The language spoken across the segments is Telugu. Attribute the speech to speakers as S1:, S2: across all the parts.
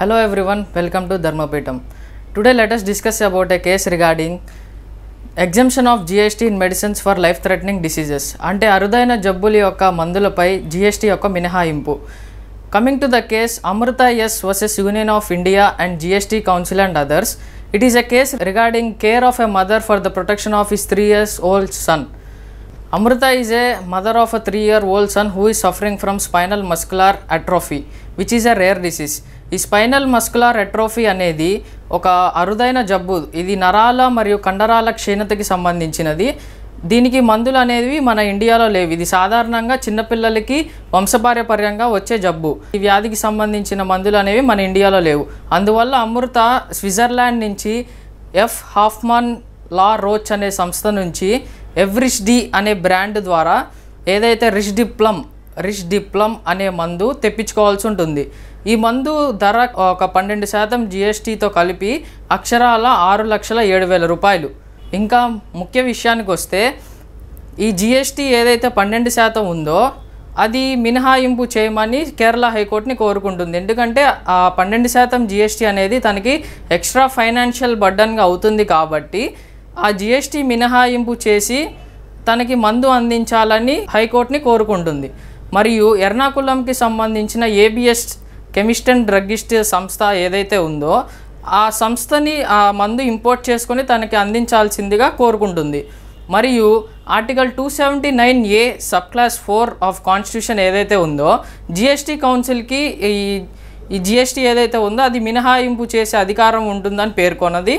S1: Hello everyone, welcome to Dharmapeetham. Today let us discuss about a case regarding exemption of GST in medicines for life-threatening diseases. అంటే అరుదైన జబ్బుల యొక్క మందులపై GST యొక్క మినహాయింపు. Coming to the case, Amrita S versus Union of India and GST Council and others. It is a case regarding care of a mother for the protection of his 3-year-old son. Amrita is a mother of a 3-year-old son who is suffering from spinal muscular atrophy, which is a rare disease. ఈ స్పైనల్ మస్కులర్ అట్రోఫీ అనేది ఒక అరుదైన జబ్బు. ఇది నరాల మరియు కండరాల క్షీణతకి సంబంధించినది. దీనికి మందులు అనేవి మన ఇండియాలో లేవు. ఇది సాధారణంగా చిన్నపిల్లలకి వంశపార్యపర్యంగా వచ్చే జబ్బు. ఈ వ్యాధికి సంబంధించిన మందులు అనేవి మన ఇండియాలో లేవు. అందువల్ల అమృత స్విట్జర్లాండ్ నుంచి హాఫ్మన్ లా రోచ్ అనే సంస్థ నుంచి ఎవ్రిష్డి అనే బ్రాండ్ ద్వారా ఏదైతే రిష్డిప్లమ్ అనే మందు తెప్పించుకోవాల్సి ఉంటుంది. ఈ మందు ధర ఒక 12% GSTతో కలిపి అక్షరాల 6,07,000 రూపాయలు. ఇంకా ముఖ్య విషయానికి వస్తే ఈ GST ఏదైతే 12% ఉందో అది మినహాయింపు చేయమని కేరళ హైకోర్టుని కోరుకుంటుంది. ఎందుకంటే ఆ 12% GST అనేది తనకి ఎక్స్ట్రా ఫైనాన్షియల్ బర్డన్గా అవుతుంది. కాబట్టి ఆ GST మినహాయింపు చేసి తనకి మందు అందించాలని హైకోర్టుని కోరుకుంటుంది. మరియు ఎర్నాకుళంకి సంబంధించిన ABS కెమిస్ట్ అండ్ డ్రగ్గిస్ట్ సంస్థ ఏదైతే ఉందో ఆ సంస్థని ఆ మందు ఇంపోర్ట్ చేసుకొని తనకి అందించాల్సిందిగా కోరుకుంటుంది. మరియు article 279A sub class 4 of constitution ఏదైతే ఉందో GST కౌన్సిల్కి ఈ GST ఏదైతే ఉందో అది మినహాయింపు చేసే అధికారం ఉంటుందని పేర్కొన్నది.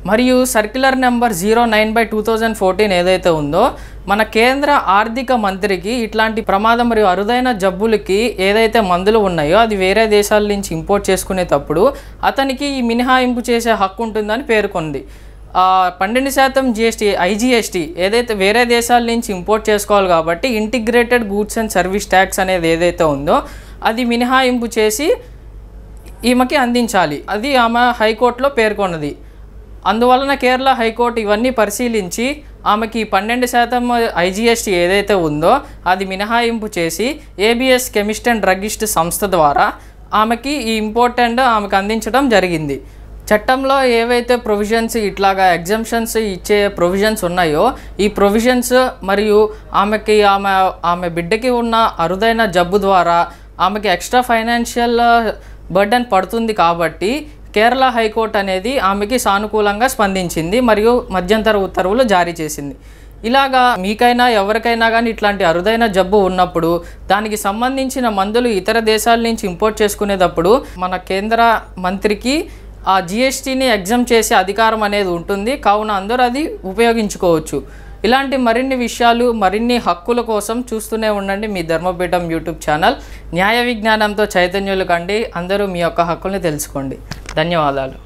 S1: మరియు సర్క్యులర్ నెంబర్ 09/2014 ఏదైతే ఉందో మన కేంద్ర ఆర్థిక మంత్రికి ఇట్లాంటి ప్రమాదం మరియు అరుదైన జబ్బులకి ఏదైతే మందులు ఉన్నాయో అది వేరే దేశాల నుంచి ఇంపోర్ట్ చేసుకునేటప్పుడు అతనికి ఈ మినహాయింపు చేసే హక్కు ఉంటుందని పేర్కొంది. 12% GST IGST ఏదైతే వేరే దేశాల నుంచి ఇంపోర్ట్ చేసుకోవాలి కాబట్టి integrated goods and service tax అనేది ఏదైతే ఉందో అది మినహాయింపు చేసి ఈమెకి అందించాలి. అది ఆమె హైకోర్టులో పేర్కొన్నది. అందువలన కేరళ హైకోర్టు ఇవన్నీ పరిశీలించి ఆమెకి 12% IGST ఏదైతే ఉందో అది మినహాయింపు చేసి ABS కెమిస్ట్ అండ్ డ్రగ్గిస్ట్ సంస్థ ద్వారా ఆమెకి ఈ ఇంపార్టెంట్ ఆమెకు అందించడం జరిగింది. చట్టంలో ఏవైతే ప్రొవిజన్స్ ఇట్లాగా ఎగ్జంప్షన్స్ ఇచ్చే ప్రొవిజన్స్ ఉన్నాయో ఈ ప్రొవిజన్స్ మరియు ఆమె బిడ్డకి ఉన్న అరుదైన జబ్బు ద్వారా ఆమెకి ఎక్స్ట్రా ఫైనాన్షియల్ బర్డన్ పడుతుంది. కాబట్టి కేరళ హైకోర్టు అనేది ఆమెకి సానుకూలంగా స్పందించింది మరియు మధ్యంతర ఉత్తర్వులు జారీ చేసింది. ఇలాగా మీకైనా ఎవరికైనా కానీ ఇట్లాంటి అరుదైన జబ్బు ఉన్నప్పుడు దానికి సంబంధించిన మందులు ఇతర దేశాల నుంచి ఇంపోర్ట్ చేసుకునేటప్పుడు మన కేంద్ర మంత్రికి ఆ GSTని ఎగ్జామ్ చేసే అధికారం అనేది ఉంటుంది. కావున అందరూ అది ఉపయోగించుకోవచ్చు. ఇలాంటి మరిన్ని విషయాలు మరిన్ని హక్కుల కోసం చూస్తూనే ఉండండి మీ ధర్మపీఠం యూట్యూబ్ ఛానల్. న్యాయ విజ్ఞానంతో చైతన్యులు కండి. అందరూ మీ యొక్క హక్కుల్ని తెలుసుకోండి. ధన్యవాదాలు.